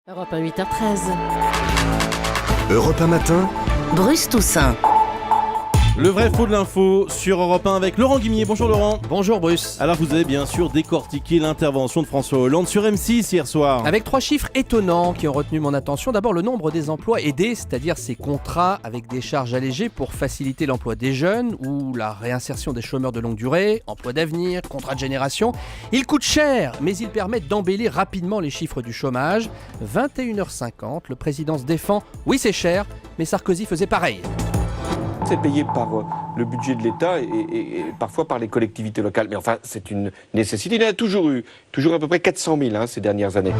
Europe 1, 8h13. Europe 1 matin, Bruce Toussaint. Le vrai faux de l'info sur Europe 1 avec Laurent Guimier. Bonjour Laurent. Bonjour Bruce. Alors vous avez bien sûr décortiqué l'intervention de François Hollande sur M6 hier soir. Avec 3 chiffres étonnants qui ont retenu mon attention. D'abord le nombre des emplois aidés, c'est-à-dire ces contrats avec des charges allégées pour faciliter l'emploi des jeunes ou la réinsertion des chômeurs de longue durée, emploi d'avenir, contrat de génération. Ils coûtent cher, mais ils permettent d'embellir rapidement les chiffres du chômage. 21h50, le président se défend. Oui, c'est cher, mais Sarkozy faisait pareil. C'est payé par le budget de l'État et parfois par les collectivités locales. Mais enfin, c'est une nécessité. Il y en a toujours eu, toujours à peu près 400 000 ces dernières années.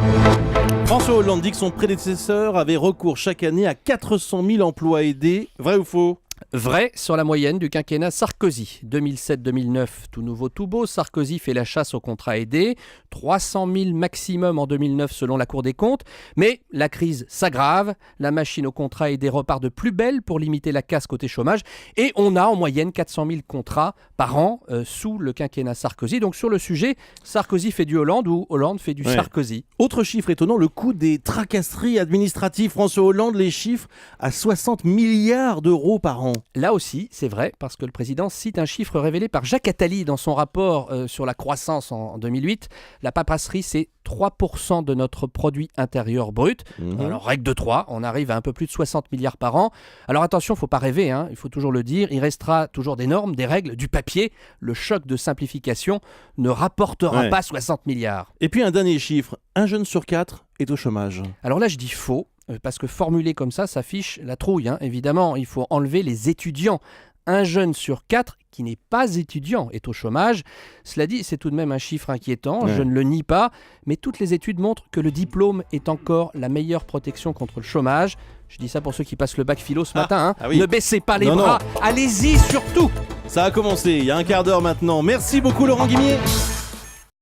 François Hollande dit que son prédécesseur avait recours chaque année à 400 000 emplois aidés. Vrai ou faux ? Vrai sur la moyenne du quinquennat Sarkozy. 2007-2009, tout nouveau tout beau, Sarkozy fait la chasse aux contrats aidés. 300 000 maximum en 2009 selon la Cour des comptes. Mais la crise s'aggrave, la machine aux contrats aidés repart de plus belle pour limiter la casse côté chômage. Et on a en moyenne 400 000 contrats par an sous le quinquennat Sarkozy. Donc sur le sujet, Sarkozy fait du Hollande ou Hollande fait du Sarkozy. Autre chiffre étonnant, le coût des tracasseries administratives. François Hollande les chiffre à 60 milliards d'euros par an. Là aussi, c'est vrai, parce que le président cite un chiffre révélé par Jacques Attali dans son rapport sur la croissance en 2008. La paperasserie, c'est 3% de notre produit intérieur brut. Alors, règle de 3, on arrive à un peu plus de 60 milliards par an. Alors attention, il ne faut pas rêver, il faut toujours le dire, il restera toujours des normes, des règles, du papier. Le choc de simplification ne rapportera pas 60 milliards. Et puis un dernier chiffre, un jeune sur 4 est au chômage. Alors là, je dis faux. Parce que formulé comme ça fiche la trouille. Évidemment, il faut enlever les étudiants. Un jeune sur 4 qui n'est pas étudiant est au chômage. Cela dit, c'est tout de même un chiffre inquiétant, je ne le nie pas, mais toutes les études montrent que le diplôme est encore la meilleure protection contre le chômage. Je dis ça pour ceux qui passent le bac philo ce matin. Oui. Ne baissez pas les bras, allez-y surtout. Ça a commencé il y a un quart d'heure maintenant. Merci beaucoup Laurent Guimier.